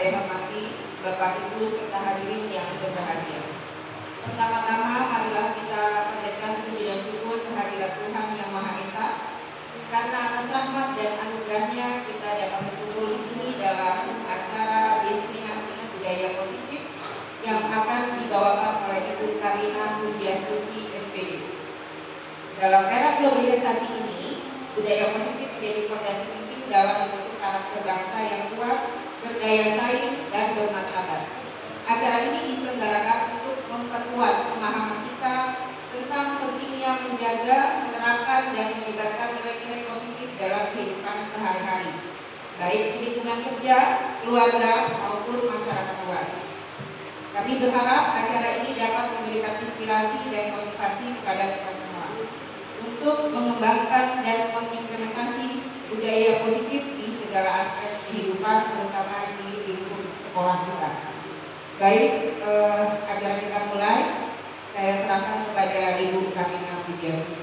saya hormati Bapak Ibu serta hadirin yang berbahagia. Pertama-tama marilah kita panjatkan puji dan syukur kehadirat Tuhan Yang Maha Esa, karena atas rahmat dan anugerahnya kita dapat berkumpul di sini dalam acara destinasi budaya positif yang akan dibawakan oleh Ibu Karina Pujiastuti SPD. Dalam era globalisasi ini, budaya positif menjadi fondasi penting dalam membentuk karakter bangsa yang kuat, berdaya saing, dan bermartabat. Acara ini diselenggarakan untuk memperkuat pemahaman kita tentang pentingnya menjaga, menerapkan, dan menyebarkan nilai-nilai positif dalam kehidupan sehari-hari, baik di lingkungan kerja, keluarga, maupun masyarakat luas. Kami berharap acara ini dapat memberikan inspirasi dan motivasi kepada kita semua untuk mengembangkan dan mengimplementasi budaya positif di segala aspek kehidupan, terutama di lingkup sekolah kita. Baik, acara kita mulai. Saya serahkan kepada Ibu Karina Pujiastuti.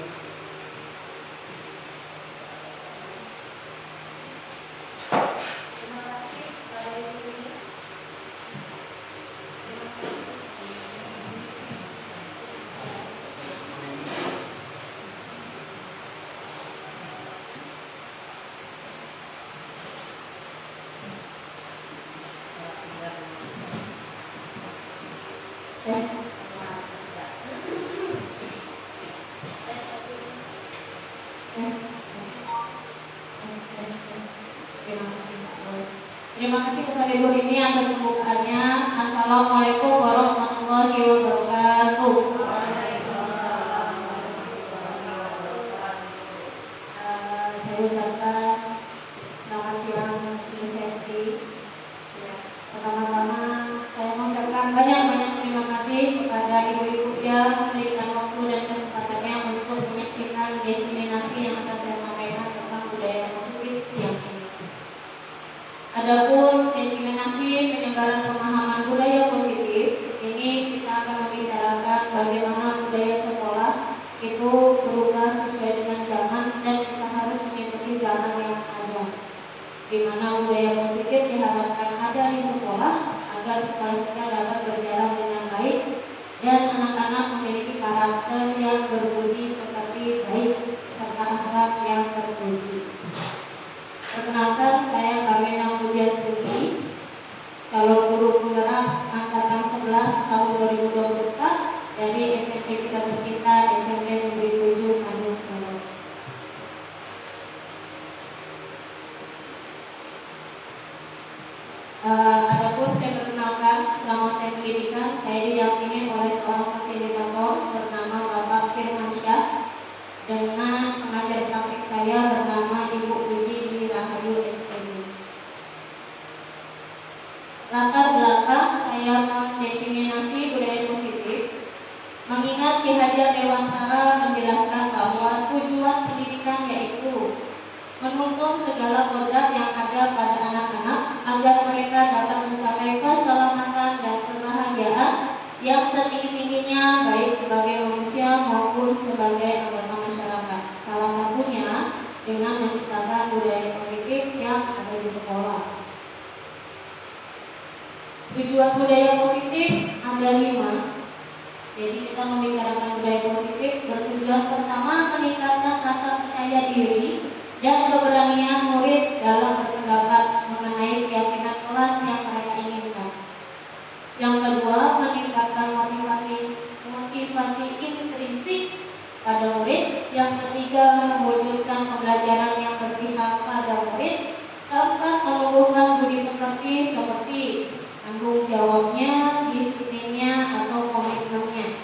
Terima kasih kepada Ibu Rini atas pembukaannya. Assalamualaikum warahmatullahi wabarakatuh. Saya ucapkan selamat siang Ibu Senti. Pertama-tama saya mengucapkan banyak-banyak terima kasih kepada ibu-ibu yang memberikan waktu dan kesempatannya untuk menyaksikan destinasi yang akan saya sampaikan tentang budaya positif siang ini. Adapun destinasi penyebaran pemahaman budaya positif, ini kita akan membicarakan bagaimana budaya sekolah itu berubah sesuai dengan zaman dan kita harus mengikuti zaman yang ada. Di mana budaya positif diharapkan ada di sekolah agar sekolah kita dapat berjalan dengan baik dan anak-anak memiliki karakter yang berbudi pekerti baik serta akhlak yang terpuji. Perkenalkan, saya Karina Pujiastuti, calon guru penggerak angkatan 11 tahun 2024 dari SMP kita tercinta SMP Negeri 7 Kampung Sero. Adapun saya perkenalkan, selama saya pendidikan saya didampingi oleh seorang fasilitator bernama Bapak Firmansyah dengan pengajar praktik saya bernama Ibu Puji Rahayu SPD. Latar belakang saya mendiseminasi budaya positif, mengingat Ki Hajar Dewantara menjelaskan bahwa tujuan pendidikan yaitu menuntun segala kodrat yang ada pada anak-anak agar mereka dapat mencapai keselamatan dan kebahagiaan yang setinggi-tingginya baik sebagai manusia maupun sebagai anggota masyarakat. Salah satunya dengan menciptakan budaya positif yang ada di sekolah. Tujuan budaya positif ada 5. Jadi kita membicarakan budaya positif bertujuan pertama meningkatkan rasa percaya diri dan keberanian murid dalam berpendapat mengenai keyakinan kelas yang mereka inginkan. Yang kedua, meningkatkan motivasi intrinsik pada murid. Yang ketiga, mewujudkan pembelajaran yang berpihak pada murid. Keempat, menumbuhkan budi pekerti seperti tanggung jawabnya, disiplinnya, atau komitmennya.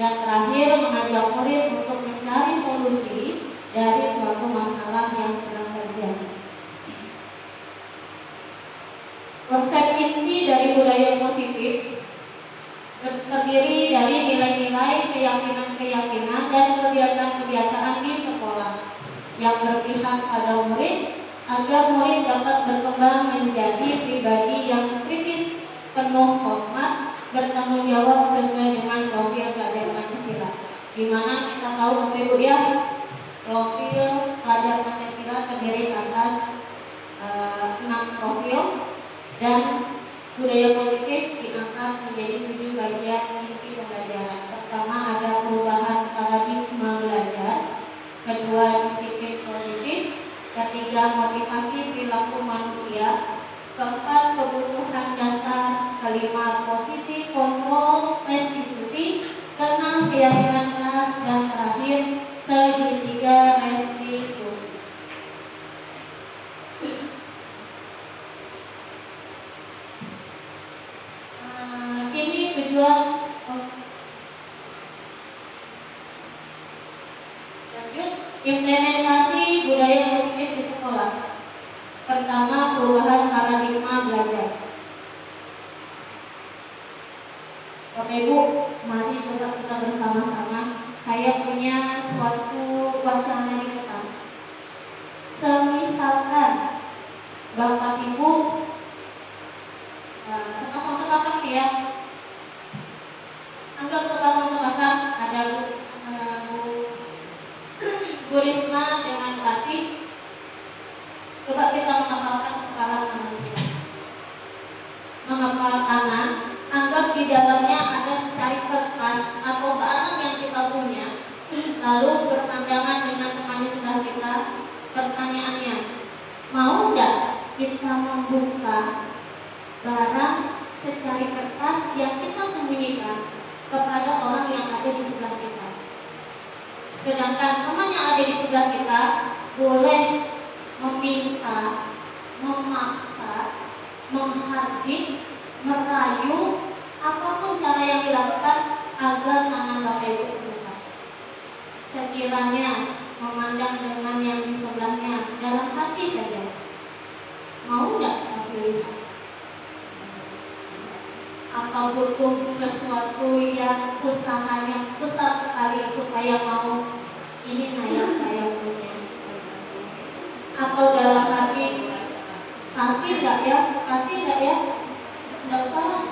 Dan terakhir, mengajak murid untuk mencari solusi dari suatu masalah yang sedang terjadi. Konsep inti dari budaya positif terdiri dari nilai-nilai, keyakinan-keyakinan, dan kebiasaan-kebiasaan di sekolah yang berpihak pada murid agar murid dapat berkembang menjadi pribadi yang kritis, penuh hormat, bertanggung jawab sesuai dengan profil pelajar Pancasila. Di mana kita tahu Bapak Ibu ya, profil pelajar Pancasila terdiri atas 6 profil dan Budaya positif diangkat menjadi 7 bagian inti pembelajaran. Pertama ada perubahan paradigma belajar, kedua disiplin positif, ketiga motivasi perilaku manusia, keempat kebutuhan dasar, kelima posisi kontrol restitusi, keenam keyakinan kelas, dan terakhir segitiga restitusi. Ini tujuan lanjut implementasi budaya positif di sekolah. Pertama, perubahan paradigma belajar. Bapak Ibu, mari coba kita bersama-sama. Saya punya suatu wacana di depan. Semisalkan Bapak Ibu sepasang-sepasang ya, anggap sepasang-sepasang ada Bu Risma dengan Kasih. Coba kita menghafalkan kepalan tangan kita. Menghafal tangan, anggap di dalamnya ada secari kertas atau barang yang kita punya. Lalu berpandangan dengan teman di sebelah kita. Pertanyaannya, mau nggak kita membuka barang secari kertas yang kita sembunyikan kepada orang yang ada di sebelah kita? Sedangkan teman yang ada di sebelah kita boleh meminta, memaksa, menghardik, merayu, apapun cara yang dilakukan agar tangan Bapak Ibu terbuka. Sekiranya memandang dengan yang di sebelahnya dalam hati saja, mau nggak kasih lihat? Apa butuh sesuatu yang usahanya besar sekali supaya mau ini yang saya punya? Atau dalam hati, kasih nggak ya? Kasih nggak ya? Nggak usah lah,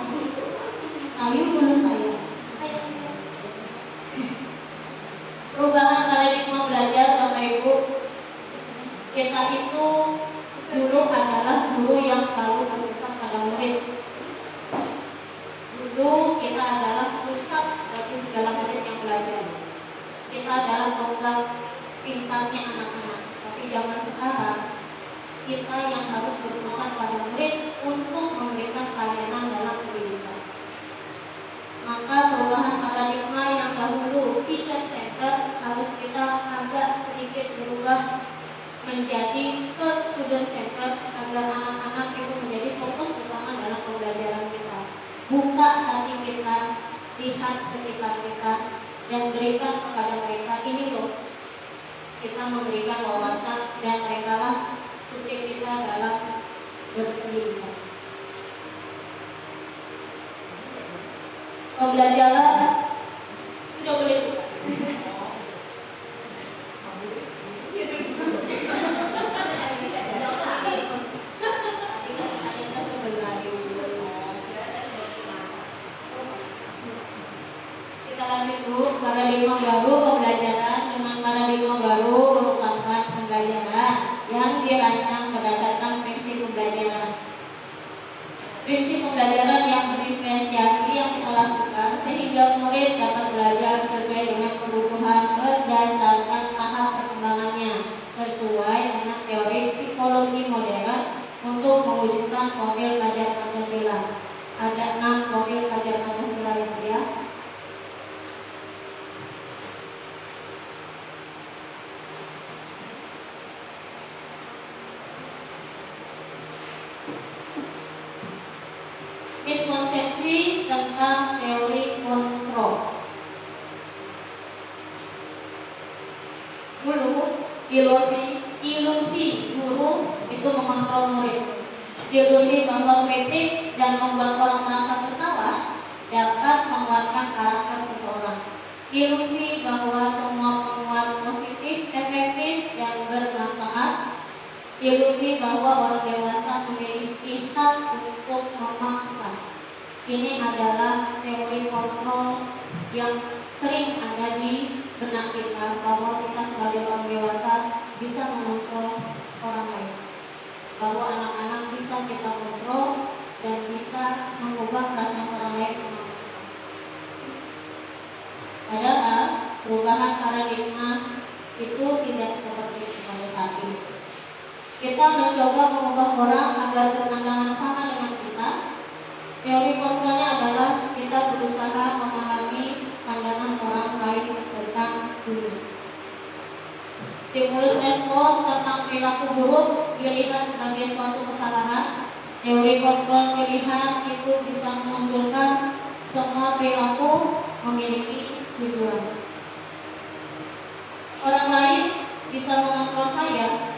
ayo dulu saya. Ayo. Perubahan paradigma belajar Bapak Ibu. Kita itu dulu adalah guru yang selalu berpusat pada murid. Dulu kita adalah pusat bagi segala murid yang belajar. Kita adalah tonggak pintarnya anak-anak. Tapi zaman sekarang kita yang harus berpusat pada murid untuk memberikan pelayanan dalam pendidikan. Maka perubahan paradigma yang dahulu teacher center harus kita agak sedikit berubah menjadi ke student center agar anak-anak itu menjadi fokus utama dalam pembelajaran kita. Buka hati kita, lihat sekitar kita, dan berikan kepada mereka ini loh. Kita memberikan wawasan dan mereka lah subjek kita dalam berpendidikan. Pembelajaran sudah boleh buka. Kita lanjut dulu, paradigma baru pembelajaran. Dengan paradigma baru merupakan pembelajaran yang dirancang berdasarkan prinsip pembelajaran. Prinsip pembelajaran yang berdiferensiasi yang kita lakukan sehingga murid dapat belajar sesuai dengan kebutuhan berdasarkan tahap perkembangannya sesuai dengan teori psikologi modern untuk mewujudkan profil pelajar Pancasila. Ada 6 profil pelajar Pancasila itu ya. Miskonsepsi tentang teori kontrol. Dulu ilusi guru itu mengontrol murid. Ilusi bahwa kritik dan membuat orang merasa bersalah dapat menguatkan karakter seseorang. Ilusi bahwa semua penguat positif, efektif, dan bermanfaat. Ilusi bahwa orang dewasa memiliki hak untuk memaksa. Ini adalah teori kontrol yang sering ada di benak kita, bahwa kita sebagai orang dewasa bisa mengontrol orang lain, bahwa anak-anak bisa kita kontrol dan bisa mengubah perasaan orang lain sama. Padahal perubahan paradigma itu tidak seperti itu pada saat ini. Kita mencoba mengubah orang agar berpandangan sama dengan kita. Teori kontrolnya adalah kita berusaha memahami pandangan orang lain tentang dunia. Stimulus respon tentang perilaku buruk dilihat sebagai suatu kesalahan. Teori kontrol pilihan itu bisa memunculkan semua perilaku memiliki tujuan. Orang lain bisa mengontrol saya,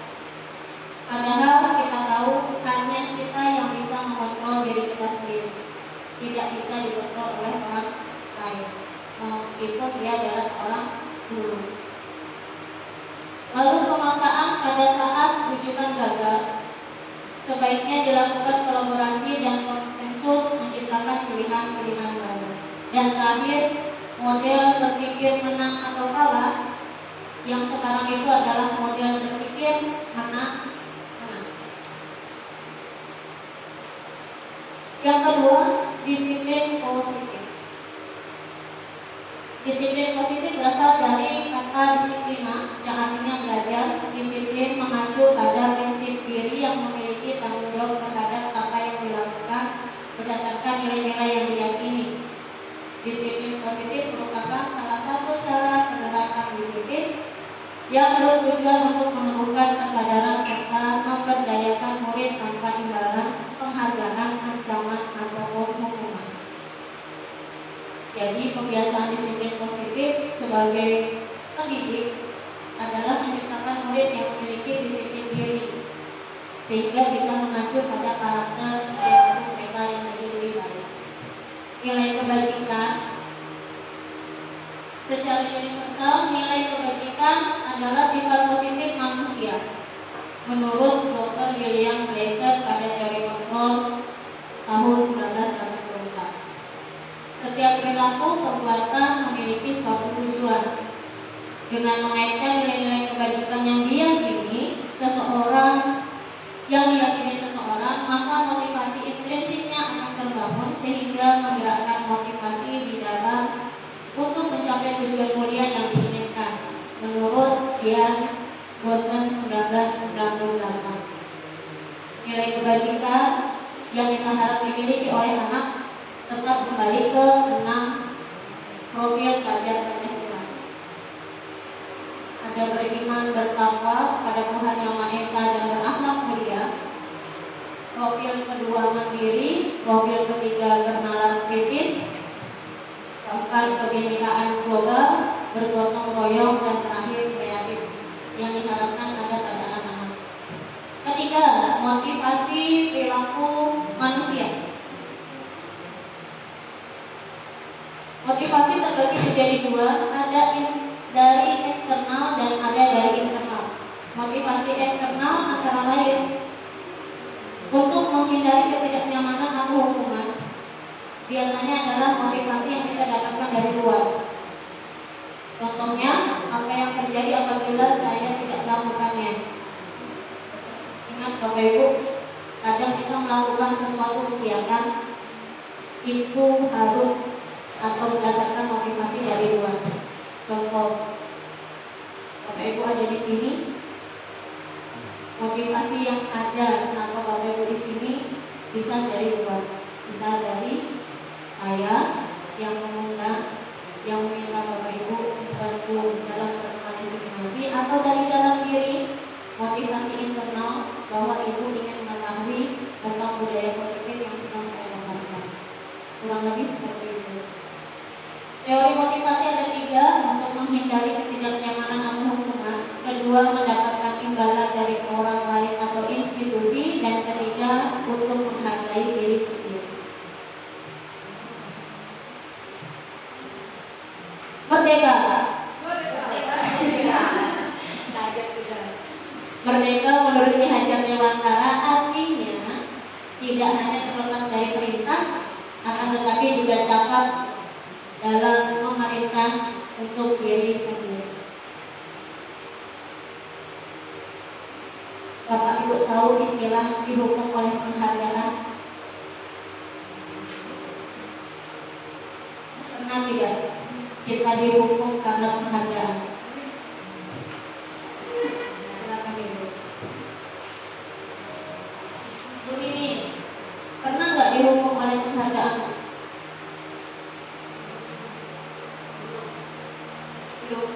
padahal kita tahu hanya kita yang bisa mengontrol diri kita sendiri. Tidak bisa dikontrol oleh orang lain, meskipun dia adalah seorang guru. Lalu pemaksaan pada saat rujukan gagal, sebaiknya dilakukan kolaborasi dan konsensus menciptakan pilihan-pilihan baru. Dan terakhir, model berpikir menang atau kalah, yang sekarang itu adalah model berpikir menang. Yang kedua, disiplin positif. Disiplin positif berasal dari kata disiplina, yang artinya belajar. Disiplin mengacu pada prinsip diri yang memiliki tanggung jawab terhadap apa yang dilakukan berdasarkan nilai-nilai yang diyakini. Disiplin positif merupakan salah satu cara penerapan disiplin yang bertujuan untuk menumbuhkan kesadaran serta memberdayakan murid tanpa imbalan, penghargaan, ancaman, ataupun hukuman. Jadi kebiasaan disiplin positif sebagai pendidik adalah menciptakan murid yang memiliki disiplin diri, sehingga bisa mengacu pada karakter perilaku mereka yang lebih baik. Nilai kebajikan. Secara universal, nilai kebajikan adalah sifat positif manusia. Menurut Dr. William Glasser pada teori kontrol tahun 1984. Setiap perilaku perbuatan memiliki suatu tujuan. Dengan mengaitkan nilai-nilai kebajikan yang diyakini seseorang, maka motivasi intrinsiknya akan terbangun sehingga menggerakkan motivasi di dalam untuk mencapai tujuan mulia yang diinginkan. Menurut Dian Gossen 1998, nilai kebajikan yang kita harap dimiliki oleh anak tetap kembali ke 6 profil pelajar Pancasila. Ada beriman, bertakwa pada Tuhan Yang Maha Esa dan berakhlak mulia. Profil kedua mandiri, profil ketiga bernalar kritis, keempat kebinekaan global, bergotong royong, dan terakhir kreatif yang diharapkan ada pada anak-anak. Ketiga, motivasi perilaku manusia. Motivasi terbagi menjadi dua, ada dari eksternal dan ada dari internal. Motivasi eksternal antara lain untuk menghindari ketidaknyamanan atau hukuman. Biasanya adalah motivasi yang kita dapatkan dari luar. Contohnya, apa yang terjadi apabila saya tidak melakukannya. Ingat Bapak Ibu, kadang kita melakukan sesuatu kegiatan itu harus atau berdasarkan motivasi dari luar. Contoh, Bapak Ibu ada di sini, motivasi yang ada kenapa Bapak Ibu di sini bisa dari luar, bisa dari saya yang mengundang, yang meminta Bapak Ibu membantu dalam pertemuan diskriminasi, atau dari dalam diri, motivasi internal bahwa Ibu ingin mengetahui tentang budaya positif yang sedang saya lakukan. Kurang lebih seperti itu. Teori motivasi ada 3, untuk menghindari ketidaknyamanan atau hukuman, kedua mendapatkan imbalan dari orang lain atau institusi, dan ketiga untuk menghargai diri sendiri. Merdeka. Merdeka menurut Ki Hajar Dewantara artinya tidak hanya terlepas dari perintah, akan tetapi juga cakap dalam memerintah untuk diri sendiri. Bapak Ibu tahu istilah dihukum oleh penghargaan? Pernah tidak kita dihukum karena penghargaan? Silakan Ibu. Bu ini pernah nggak dihukum oleh penghargaan? Belum.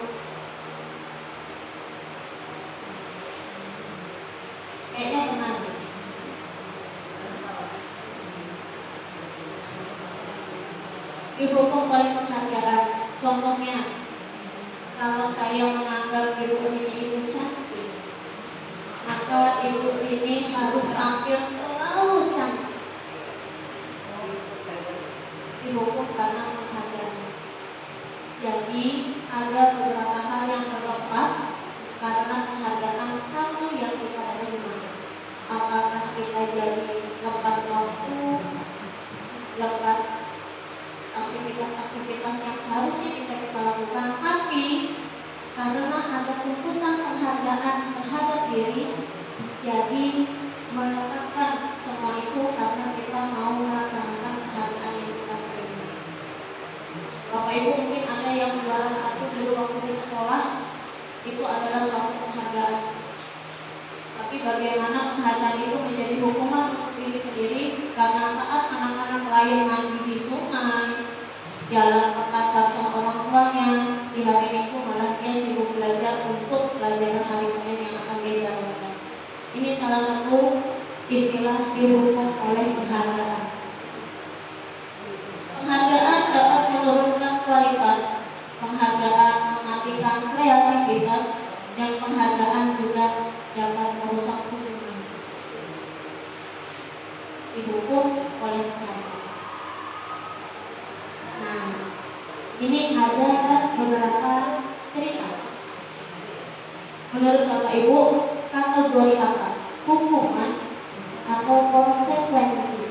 Kayaknya pernah. Dihukum oleh penghargaan. Contohnya, kalau saya menganggap Ibu Rini itu cantik, maka Ibu Rini harus tampil selalu cantik. Dihukum karena penghargaan. Jadi ada beberapa hal yang terlepas karena penghargaan satu yang kita terima. Apakah kita jadi lepas waktu, lepas aktivitas-aktivitas yang seharusnya bisa kita lakukan, tapi karena ada tuntutan penghargaan terhadap diri, jadi melepaskan semua itu karena kita mau melaksanakan penghargaan yang kita terima. Bapak Ibu mungkin ada yang juara 1 dulu waktu di sekolah, itu adalah suatu penghargaan. Tapi bagaimana penghargaan itu menjadi hukuman untuk diri sendiri, karena saat anak-anak lain mandi di sungai, jalan ke pasar sama orang tuanya, di hari Minggu malah dia sibuk belajar untuk pelajaran hari Senin yang akan dia jalankan. Ini salah satu istilah dihukum oleh penghargaan. Penghargaan dapat menurunkan kualitas, penghargaan mematikan kreativitas, dan penghargaan juga dapat merusak hubungan. Dihukum oleh penghargaan. Nah, ini ada beberapa cerita. Menurut Bapak Ibu, kategori apa? Hukuman atau konsekuensi?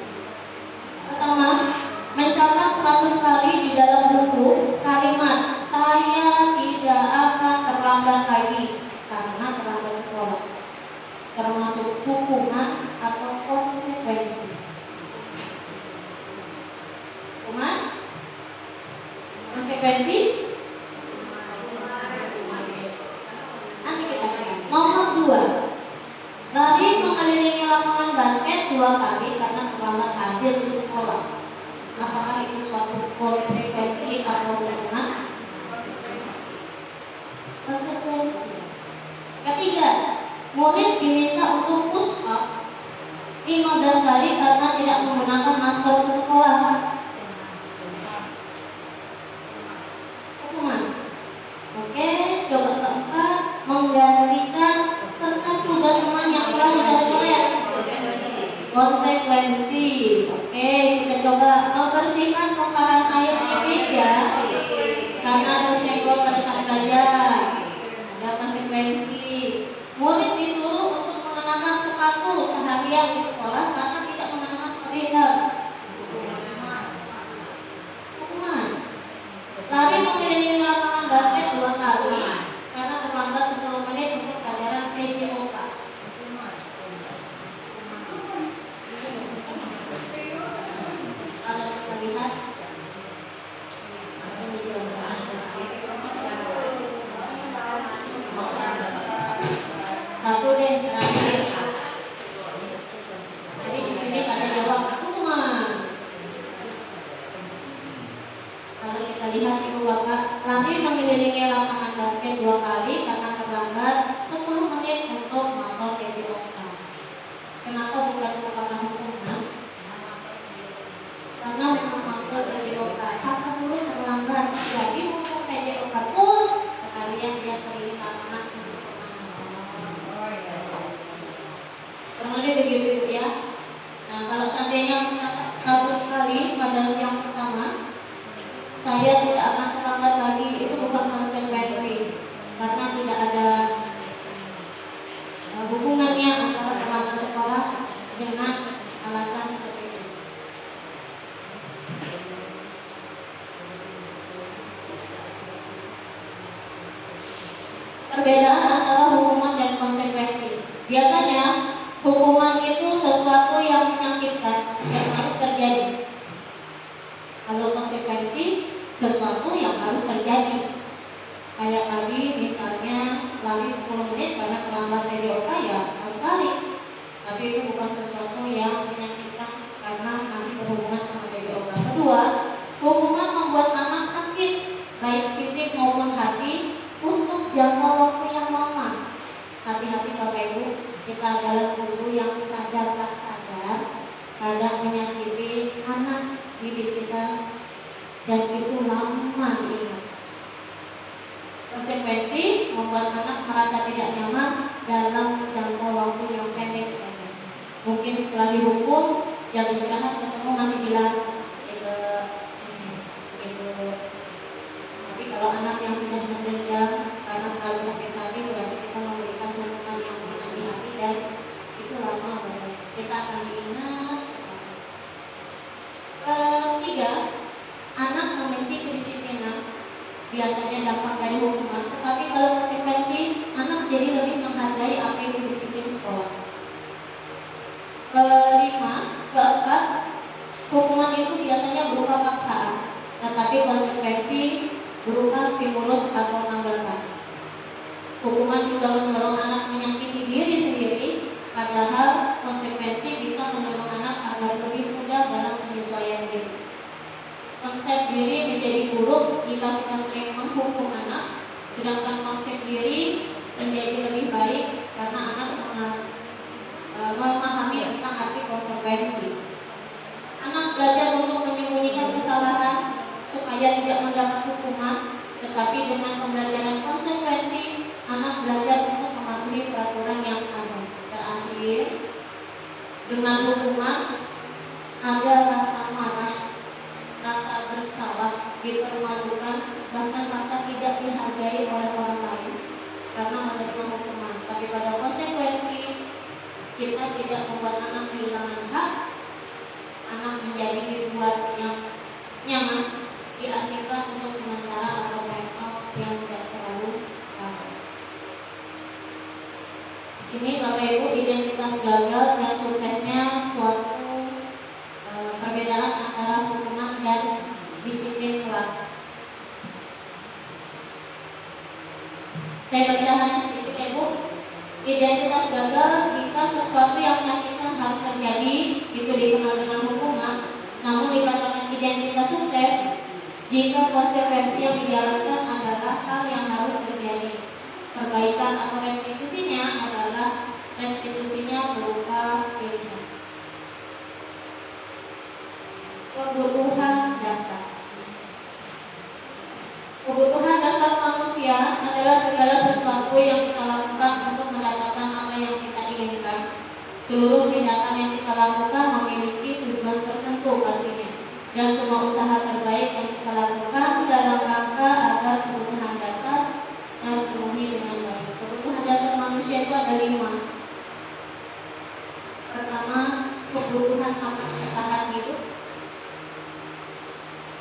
Pertama, mencatat 100 kali di dalam buku kalimat "Saya tidak akan terlambat lagi karena terlambat sekolah", termasuk hukuman atau konsekuensi? Hukuman? Konsekuensi? Nanti kita lihat. Nomor 2, lari mengelilingi lapangan basket 2 kali karena terlambat hadir di sekolah. Apakah itu suatu konsekuensi atau hukuman? Konsekuensi. Ketiga, murid diminta untuk push up 15 kali karena tidak menggunakan masker ke sekolah. Hukuman. Oke, coba keempat, menggantikan kertas tugas teman yang telah dicoret. Konsekuensi. Oke, kita coba membersihkan tumpahan air di meja karena tersenggol pada saat belajar. Ada konsekuensi. Murid disuruh untuk mengenakan sepatu seharian di sekolah karena tidak mengenakan sepatu hitam. Hukuman. Lari mengelilingi lapangan basket 2 kali karena terlambat 10 menit untuk pelajaran PJOK. Kalau kita lihat ini satu deh terakhir. Jadi di sini pada jawab hukuman. Kalau kita lihat Ibu Bapak, lari mengelilingi lapangan basket 2 kali karena terlambat 10 menit untuk mapel PJOK. Kenapa bukan merupakan hukuman? Karena memang mapel PJOK satu suruh terlambat, jadi hukum PJOK pun sekalian dia keliling lapangan untuk pemanasan. Kurang lebih begitu Ibu ya. Nah, kalau seandainya mendapat 100 kali pada yang pertama, saya tidak akan terlambat lagi, itu bukan konsekuensi, karena tidak ada hubungannya antara terlambat sekolah dengan alasan seperti itu. Perbedaan antara hukuman dan konsekuensi. Biasanya hukuman itu sesuatu yang menyakitkan dan harus terjadi. Kalau konsekuensi sesuatu yang harus terjadi. Kayak tadi misalnya lari 10 menit karena terlambat PDOK, ya harus lari. Tapi itu bukan sesuatu yang menyakitkan karena masih berhubungan sama PDOK. Kedua, hukuman membuat anak sakit baik fisik maupun hati untuk jangka waktu yang lama. Hati-hati Bapak Ibu, kita adalah guru yang sadar tak sadar kadang menyakiti anak didik kita, dan itu lama diingat. Konsekuensi membuat anak merasa tidak nyaman dalam jangka waktu yang pendek saja. Mungkin setelah dihukum, jam istirahat ketemu masih bilang itu. Tapi kalau anak yang sudah mendendam karena terlalu sakit hati, berarti kita memberikan hukuman yang menghati-hati dan itu lama banget. Kita akan diingat. Ketiga, anak membenci kedisiplinan biasanya dampak dari hukuman, tetapi kalau konsekuensi anak jadi lebih menghargai apa itu disiplin sekolah. Keempat, hukuman itu biasanya berupa paksaan, tetapi konsekuensi berupa stimulus atau anggapan. Hukuman juga mendorong anak menyakiti diri sendiri, padahal konsekuensi bisa mendorong anak agar lebih mudah dalam penyesuaian diri. Konsep diri menjadi buruk jika kita sering menghukum anak, sedangkan konsep diri menjadi lebih baik karena anak memahami tentang arti konsekuensi. Anak belajar untuk menyembunyikan kesalahan supaya tidak mendapat hukuman, tetapi dengan pembelajaran konsekuensi, anak belajar untuk mematuhi peraturan yang ada. Terakhir, dengan hukuman ada rasa marah, rasa bersalah, dipermalukan, bahkan rasa tidak dihargai oleh orang lain karena menerima hukuman. Tapi pada konsekuensi, kita tidak membuat anak kehilangan hak, anak menjadi dibuat yang nyaman, diasingkan untuk sementara atau time yang tidak terlalu lama. Ini Bapak Ibu identitas gagal dan suksesnya suatu perbedaan antara hukuman dan disiplin kelas. Saya baca hanya sedikit ya Bu. Identitas gagal jika sesuatu yang menyakitkan harus terjadi, itu dikenal dengan hukuman. Namun dikatakan identitas sukses jika konsekuensi yang dijalankan adalah hal yang harus terjadi. Perbaikan atau restitusinya adalah restitusinya berupa pilihan. Kebutuhan dasar. Kebutuhan dasar manusia adalah segala sesuatu yang kita lakukan untuk mendapatkan apa yang kita inginkan. Seluruh tindakan yang kita lakukan memiliki tujuan tertentu pastinya, dan semua usaha terbaik yang kita lakukan dalam rangka agar kebutuhan dasar terpenuhi dengan baik. Kebutuhan dasar manusia itu ada 5. Pertama, kebutuhan bertahan hidup.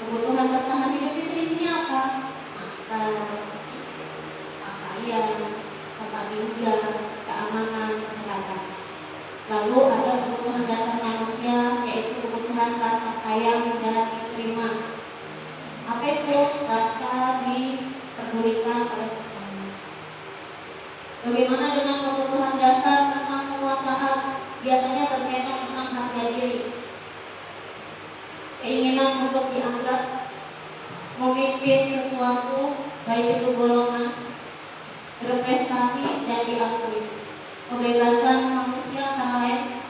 Kebutuhan bertahan hidup itu isinya apa? Makan, pakaian, tempat tinggal, keamanan, kesehatan. Lalu ada kebutuhan dasar manusia, yaitu kebutuhan rasa sayang dan diterima. Apa itu? Rasa diperdulikan oleh sesama. Bagaimana dengan kebutuhan dasar tentang penguasaan? Biasanya berkaitan tentang harga diri. Keinginan untuk dianggap, memimpin sesuatu, baik itu golongan, berprestasi dan diakui. Kebebasan manusia antara lain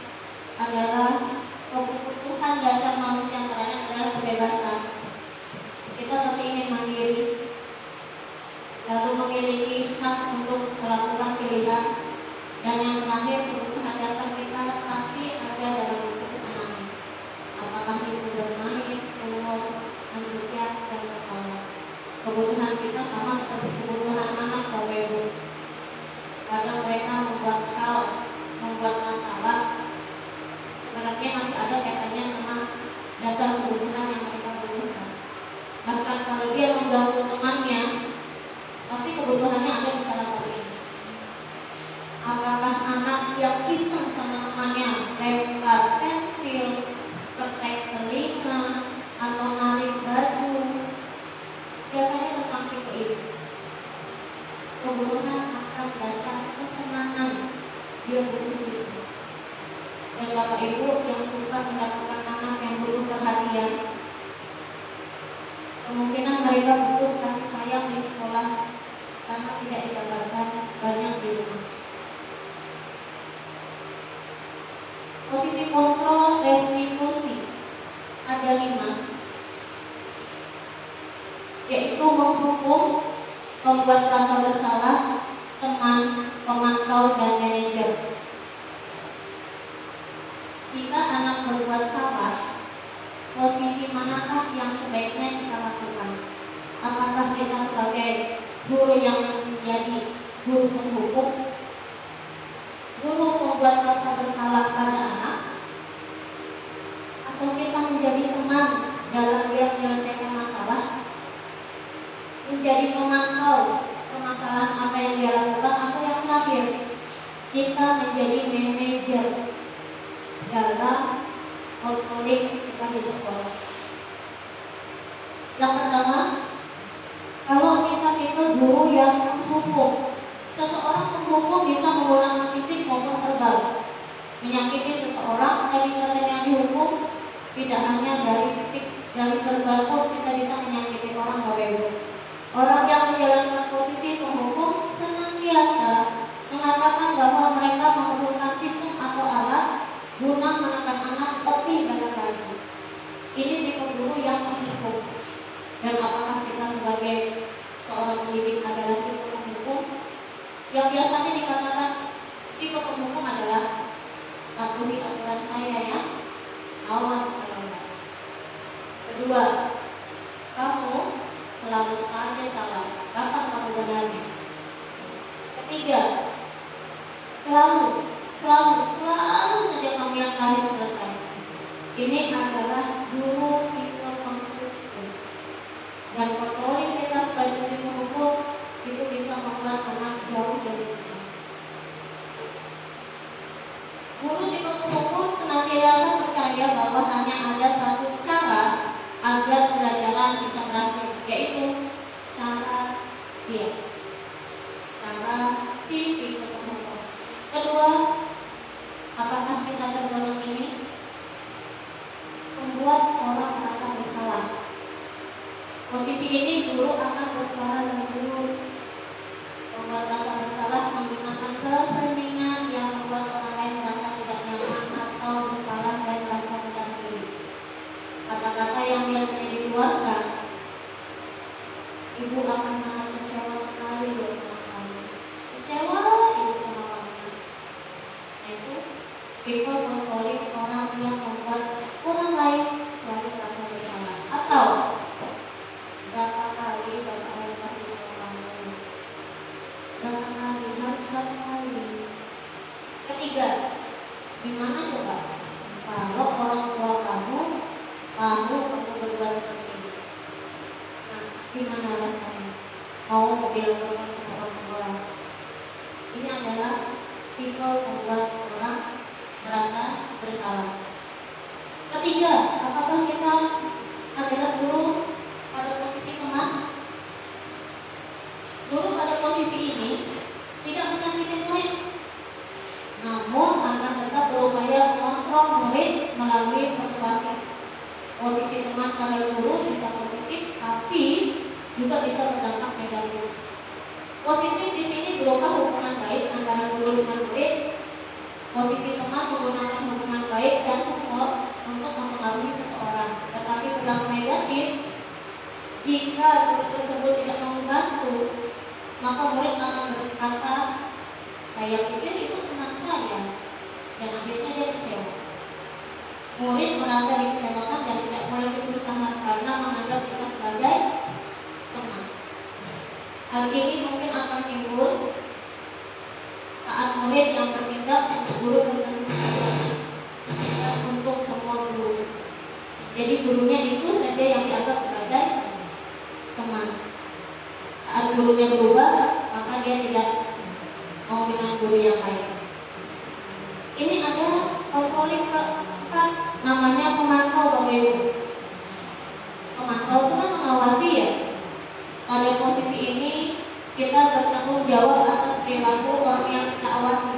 adalah kebutuhan dasar manusia antara lain adalah kebebasan. Kita pasti ingin mandiri, lalu memiliki hak untuk melakukan pilihan, dan yang terakhir kebutuhan dasar kita pasti ada dalam bentuk kesenangan. Apakah itu bermain, keluar, antusias dan tertawa. Kebutuhan kita sama seperti kebutuhan anak Bapak Ibu. Kadang mereka membuat masalah, sebenarnya masih ada kaitannya sama dasar kebutuhan yang mereka butuhkan. Bahkan kalau dia mengganggu temannya, pasti kebutuhannya ada di salah satu ini. Apakah anak yang iseng sama temannya lempar pensil, ketek telinga, atau narik baju, butuh itu. Dan Bapak Ibu yang suka mendapatkan anak yang penuh perhatian, kemungkinan mereka butuh kasih sayang di sekolah karena tidak didapatkan banyak di rumah. Posisi kontrol restitusi ada 5, yaitu menghukum, membuat rasa bersalah, teman, pemantau, dan manajer. Jika anak berbuat salah, posisi manakah yang sebaiknya kita lakukan? Apakah kita sebagai guru yang menjadi guru penghukum, guru membuat rasa bersalah pada anak, atau kita menjadi teman dalam dia menyelesaikan masalah, menjadi pemantau permasalahan apa yang dia lakukan, atau yang terakhir kita menjadi manajer dalam controlling kita di sekolah. Yang pertama, kalau kita itu guru yang menghukum, seseorang menghukum bisa menggunakan fisik maupun verbal, menyakiti seseorang. Tadi katanya dihukum tidak hanya dari fisik, dari verbal pun kita bisa menyakiti orang. Bapak Ibu, orang yang menjalankan posisi penghukum senantiasa mengatakan bahwa mereka memerlukan sistem atau alat guna menekan anak lebih banyak lagi. Ini tipe guru yang menghukum. Dan apakah kita sebagai seorang pendidik adalah tipe penghukum? Yang biasanya dikatakan tipe penghukum adalah patuhi aturan saya ya, awas kalau. Kedua, kamu selalu saja salah, kapan kamu benarnya? Ketiga, selalu saja kamu yang terakhir selesai. Ini adalah guru tipe penghukum. Dan kontrolin kita sebagai guru penghukum itu bisa membuat anak jauh dari kita. Guru tipe penghukum senantiasa percaya bahwa hanya ada satu cara agar pelajaran bisa berhasil, yaitu cara dia, cara si tipe penghukum. Kedua, apakah kita tergolong ini? Membuat orang merasa bersalah. Posisi ini guru akan bersuara lembut, membuat rasa bersalah, menggunakan keheningan yang membuat orang lain merasa tidak nyaman atau bersalah dan merasa rendah diri. Kata-kata yang biasanya dikeluarkan, ibu akan sangat kecewa sekali loh sama kamu. Kecewa ibu sama kamu. Itu tipe kontrolin orang yang membuat orang lain selalu merasa bersalah. Atau berapa kali Bapak harus kasih tahu kamu? Berapa kali? Harus berapa kali? Ketiga, gimana coba kalau orang tua kamu tahu kamu berbuat seperti ini? Nah, gimana rasanya? Mau bilang sama orang tua? Ini adalah tipe membuat orang merasa bersalah. Ketiga, apakah kita adalah guru pada posisi teman? Guru pada posisi ini tidak menyakiti murid, namun akan tetap berupaya kontrol murid melalui persuasi. Posisi teman pada guru bisa positif, tapi juga bisa berdampak negatif. Positif di sini berupa hubungan baik antara guru dengan murid. Posisi teman menggunakan hubungan baik dan humor untuk mempengaruhi seseorang. Tetapi berdampak negatif, jika guru tersebut tidak membantu, maka murid akan berkata, saya pikir itu teman saya, dan akhirnya dia kecewa. Murid merasa dikecewakan dan tidak boleh berusaha karena menganggap kita sebagai teman. Hal ini mungkin akan timbul saat murid yang bertindak untuk guru tertentu saja, untuk semua guru. Jadi gurunya itu saja yang dianggap sebagai teman. Saat gurunya berubah, maka dia tidak mau dengan guru yang lain. Ini ada kontrolin keempat, namanya pemantau, Bapak Ibu. Pemantau itu kan mengawasi ya. Pada posisi ini kita bertanggung jawab atas perilaku orang yang kita awasi.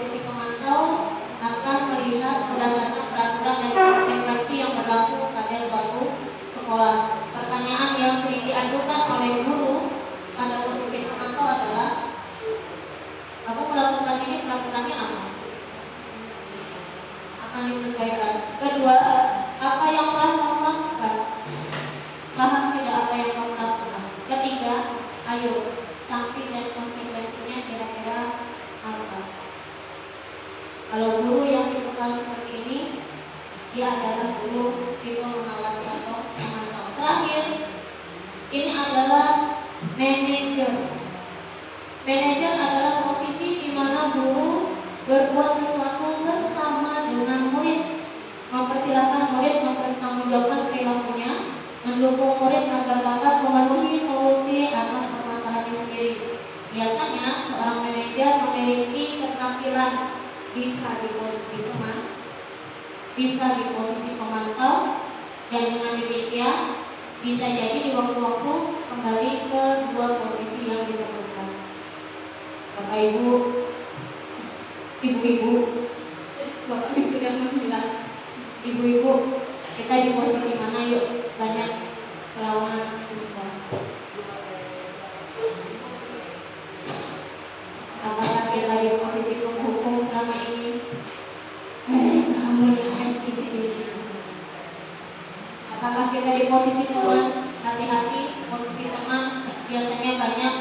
posisi pemantau akan melihat berdasarkan peraturan dan konsekuensi yang berlaku pada suatu sekolah. Pertanyaan yang sering diajukan oleh guru pada posisi pemantau adalah, kamu melakukan ini peraturannya apa? Akan disesuaikan. Kedua, apa yang telah kamu lakukan? Paham tidak apa yang kamu lakukan? Ketiga, ayo, sanksi dan konsekuensinya kira-kira apa? Kalau guru yang dibekal seperti ini, dia adalah guru tipe mengawasi atau memantau. Terakhir, ini adalah manajer. Manajer adalah posisi di mana guru berbuat sesuatu bersama dengan murid, mempersilahkan murid mempertanggungjawabkan perilakunya, mendukung murid agar dapat memenuhi solusi atas permasalahannya sendiri. Biasanya seorang manajer memiliki keterampilan bisa di posisi teman, bisa di posisi pemantau, dan dengan demikian bisa jadi di waktu-waktu kembali ke dua posisi yang diperlukan. Bapak Ibu, Ibu-ibu, Bapak ini sudah menghilang. Ibu-ibu, kita di posisi mana yuk? Banyak selama di sekolah. Apakah kita di posisi penghukum selama ini? Kamu yang di sini. Apakah kita di posisi teman? Hati-hati, posisi teman biasanya banyak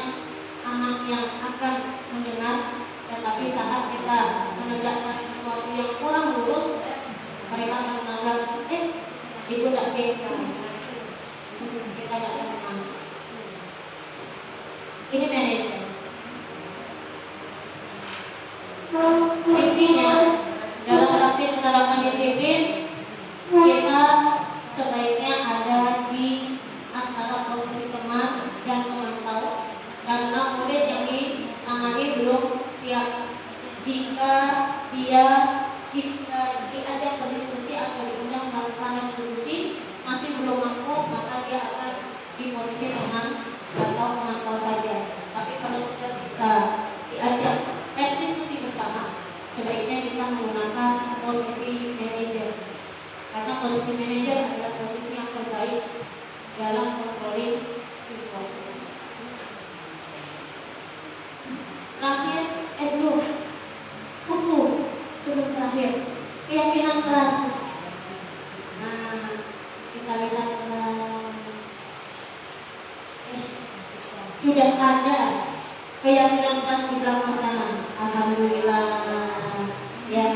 anak yang akan mendengar, tetapi saat kita menegakkan sesuatu yang kurang lurus, mereka akan menganggap, ibu tidak biasa. Kita tidak teman. Ini manajer. Intinya, dalam praktik penerapan disiplin, kita sebaiknya ada di antara posisi teman dan pemantau, karena murid yang ditangani belum siap. Jika diajak berdiskusi atau diundang melakukan restitusi masih belum mampu, maka dia akan di posisi teman atau pemantau saja. Tapi kalau sudah bisa diajak restitusi bersama, sebaiknya kita menggunakan posisi manajer, karena posisi manajer adalah posisi yang terbaik dalam controlling siswa. Terakhir, belum satu sebelum terakhir, keyakinan kelas. Nah, kita lihat kelas. Sudah ada keyakinan kelas di belakang sana. Alhamdulillah. Ya,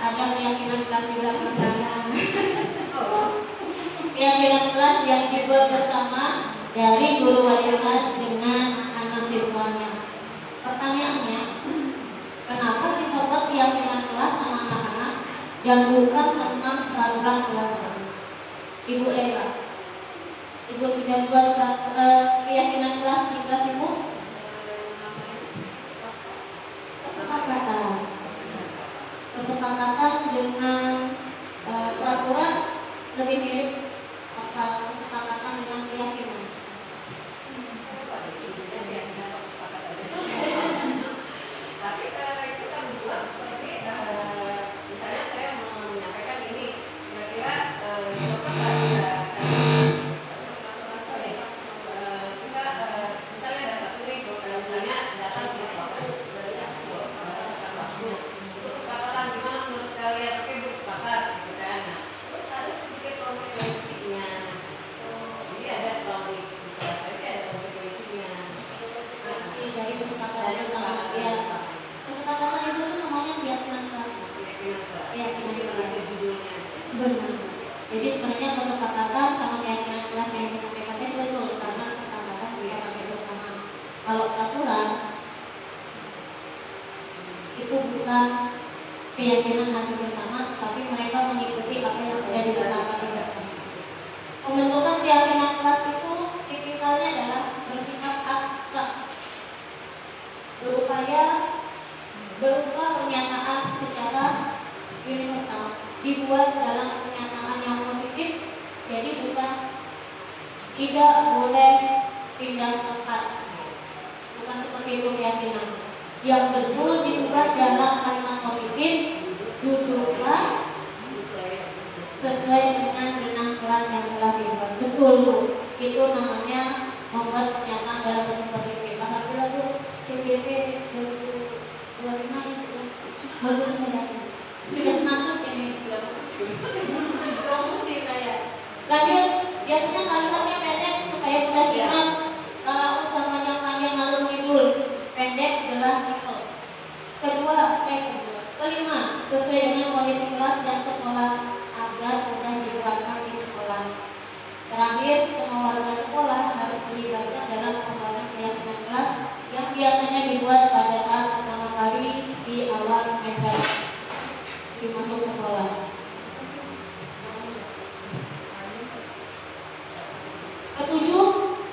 ada keyakinan kelas di belakang sana. Keyakinan kelas yang dibuat bersama dari guru wali kelas dengan anak siswanya. Pertanyaannya, kenapa kita buat keyakinan kelas sama anak-anak dan bukan tentang peraturan kelas? Ibu Eva, Ibu sudah buat keyakinan kelas di kelas Ibu? Kesepakatan dengan peraturan lebih mirip apa kesepakatan dengan keyakinan? Tapi itu kan buat seperti misalnya saya mau menyampaikan ini, kira-kira contoh kita misalnya ada satu nih, misalnya datang di waktu untuk kesepakatan gimana menurut kalian, oke bu sepakat gitu kan. Nah, terus ada sedikit konsekuensinya. Jadi ada kalau di kelas saya ada konsekuensinya. Dari kesepakatan sama ya. Kesepakatan itu tuh namanya keyakinan kelas. Keyakinan kelas judulnya. Benar. Jadi sebenarnya kesepakatan sama keyakinan kelas yang disampaikan itu betul, karena kesepakatan keyakinan bersama. Kalau peraturan itu bukan keyakinan hasil bersama, tapi mereka mengikuti apa yang sudah disepakati bersama. Pembentukan keyakinan kelas itu tipikalnya adalah bersifat abstrak, berupa pernyataan secara universal, dibuat dalam pernyataan yang positif. Jadi bukan tidak boleh pindah tempat, bukan seperti itu keyakinan. yang betul diubah dalam kalimat positif. Duduklah sesuai dengan benang kelas yang telah dibuat. Betul Bu, itu namanya membuat pernyataan dalam bentuk positif. Alhamdulillah Bu, CGP 2025 itu bagus sekali. Sudah masuk ini promosi saya. Lanjut, biasanya kalimatnya pendek supaya mudah diingat. Kalau usah panjang-panjang ngalur ngidul, pendek jelas simpel. Kelima, sesuai dengan kondisi kelas dan sekolah agar mudah diterapkan di sekolah. Terakhir, semua warga sekolah harus dilibatkan dalam pembangunan keyakinan kelas yang biasanya dibuat pada saat pertama kali di awal semester masuk sekolah. Ketujuh,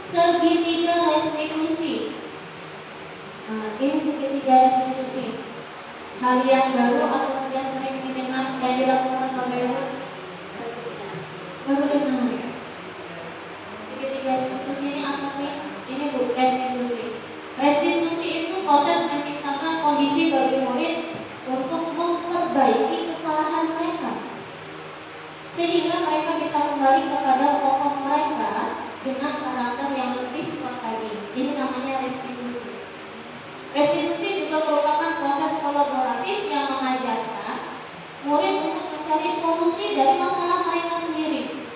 segitiga restitusi. Nah, ini segitiga restitusi. Hal yang baru atau sudah sering didengar dan dilakukan Bapak Ibu? Baru dengar. Segitiga restitusi ini apa sih? Ini Bu, restitusi. Restitusi itu proses menciptakan kondisi bagi murid untuk memperbaiki kesalahan mereka, sehingga mereka bisa kembali kepada pokok mereka dengan karakter yang lebih kuat lagi. Ini namanya restitusi. Restitusi juga merupakan proses kolaboratif yang mengajarkan murid untuk mencari solusi dari masalah mereka sendiri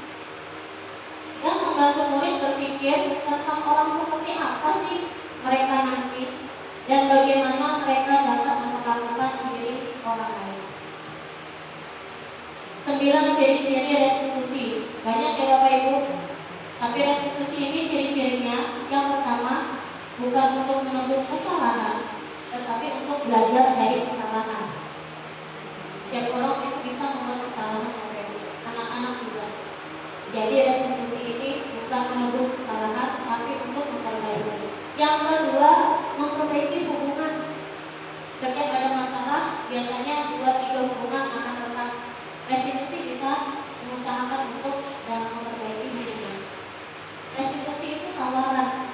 dan membantu murid berpikir tentang orang seperti apa sih mereka nanti dan bagaimana mereka dapat memperlakukan diri orang lain. 9 ciri-ciri restitusi. Banyak ya Bapak Ibu. Tapi restitusi ini ciri-cirinya yang pertama, bukan untuk menebus kesalahan, tetapi untuk belajar dari kesalahan. Setiap orang itu bisa membuat kesalahan, anak-anak juga. Jadi restitusi ini bukan menebus kesalahan, tapi untuk memperbaiki. Yang kedua, memperbaiki hubungan. Setiap ada masalah, biasanya 2-3 hubungan akan retak. Restitusi bisa mengusahakan untuk dan memperbaiki hubungan. Restitusi itu tawaran,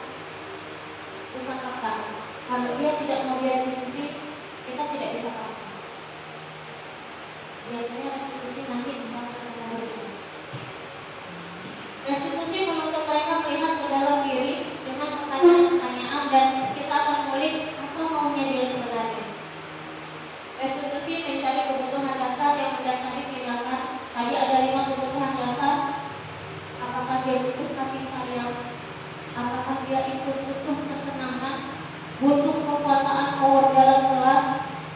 bukan paksaan. Kalau dia tidak mau direstitusi, kita tidak bisa paksa. Biasanya restitusi nanti dibangun dengan hubungan. Restitusi menuntut mereka melihat ke dalam diri dengan pertanyaan-pertanyaan dan kita akan mengulik apa maunya dia sebenarnya. Restitusi mencari kebutuhan dasar yang mendasari tindakan. Tadi ada 5 kebutuhan dasar. Apakah dia butuh kasih sayang? Apakah dia itu butuh kesenangan? Butuh kekuasaan power dalam kelas?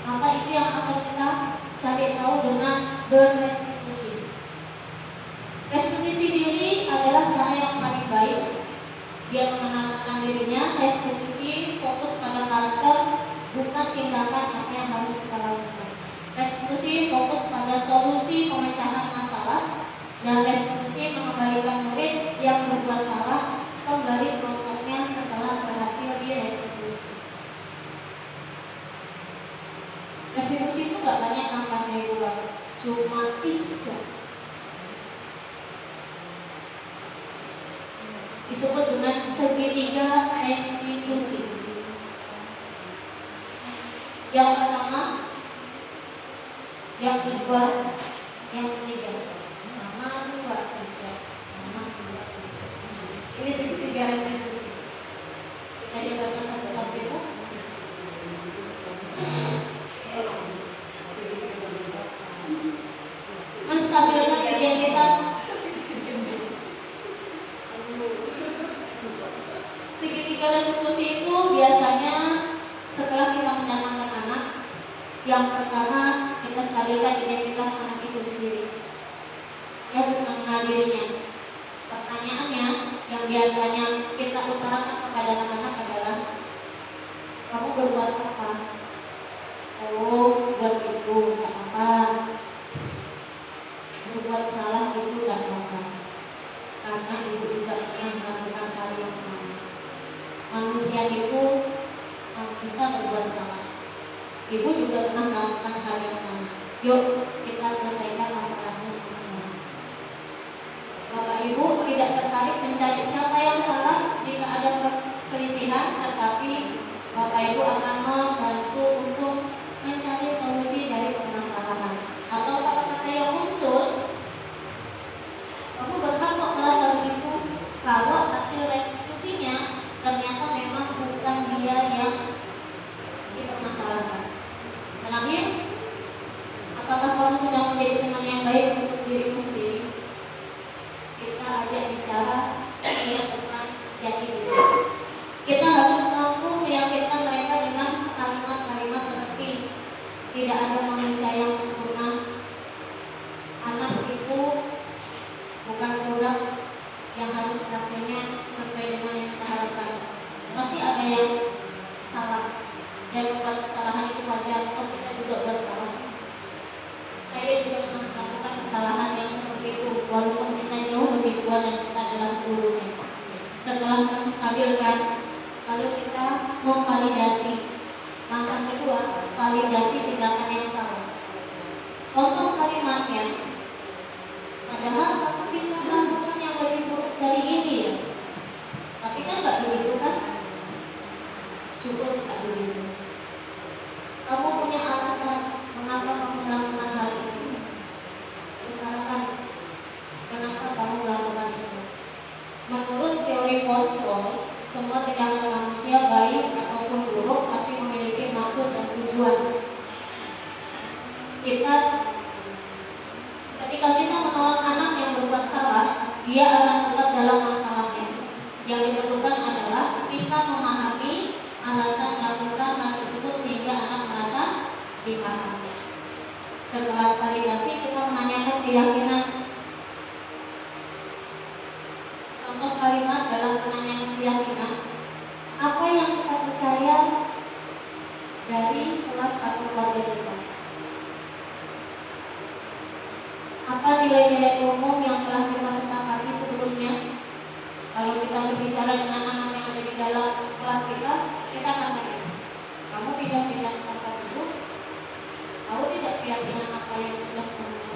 Maka itu yang akan kita cari tahu dengan berrestitusi. Restitusi diri adalah cara yang paling baik. Dia mengenalkan dirinya. Restitusi fokus pada karakter, bukan tindakan apa yang harus kita lakukan. Restitusi fokus pada solusi pemecahan masalah, dan restitusi mengembalikan murid yang berbuat salah kembali kelompoknya setelah berhasil direstitusi. Restitusi itu nggak banyak langkahnya Ibu Bapak, cuma 3. Disebut dengan segitiga restitusi. Yang pertama, yang kedua, yang ketiga. Nama 2, 3. Nama 2, 3. Ini segitiga restitusi. Kita jabarkan satu-satu Ibu. Menstabilkan identitas. Segitiga restitusi itu biasanya setelah kita mendatangkan anak, yang pertama kita stabilkan identitas anak itu sendiri. Dia harus mengenal dirinya. Pertanyaannya yang biasanya kita utarakan kepada anak-anak adalah, kamu berbuat apa? Oh, buat itu tidak apa. Berbuat salah itu tidak apa. Karena ibu juga pernah melakukan hal yang sama. Manusia itu bisa berbuat salah. Ibu juga pernah melakukan hal yang sama. Yuk kita selesaikan masalahnya sama-sama. Bapak Ibu tidak tertarik mencari siapa yang salah jika ada perselisihan, tetapi Bapak Ibu akan membantu untuk mencari solusi dari permasalahan. Atau kata-kata yang muncul, kamu berhak kok merasa begitu kalau hasil restitusinya ternyata memang bukan dia yang dipermasalahkan. Terakhir, apakah kamu sudah menjadi teman yang baik untuk dirimu sendiri? Kita ajak bicara, dia tentang jati diri. Kita harus mampu meyakinkan mereka dengan kalimat-kalimat seperti tidak ada manusia yang sempurna. Anak itu bukan produk yang harus hasilnya sesuai dengan yang kita harapkan. Pasti ada yang salah dan membuat kesalahan itu wajar. Kalau kita juga buat salah. Saya juga pernah melakukan kesalahan yang seperti itu, walaupun kita jauh lebih tua dan kita adalah gurunya. Setelah menstabilkan, lalu kita memvalidasi. Langkah kedua, validasi tindakan yang salah. Contoh kalimatnya, padahal kamu bisa melakukan yang lebih buruk dari ini ya. Tapi kan nggak begitu kan? Syukur tak begitu. Kamu punya alasan mengapa kamu melakukan hal itu. Utarakan kenapa kamu melakukan itu. Menurut teori kontrol, semua tindakan manusia baik ataupun buruk pasti memiliki maksud dan tujuan. Ketika kita menolak anak yang berbuat salah, dia akan tetap dalam masalahnya. Yang diperlukan adalah kita memahami alasan melakukan hal tersebut sehingga anak merasa dipahami. Setelah validasi, kita menanyakan keyakinan. Contoh kalimat dalam penanyaan keyakinan, apa yang kita percaya dari kelas atau keluarga kita? Apa nilai-nilai umum yang telah kita sepakati sebelumnya? Kalau kita berbicara dengan anak yang ada di dalam kelas kita akan tanya, kamu pindah-pindah tempat dulu? Kamu tidak keyakinan apa yang sudah kamu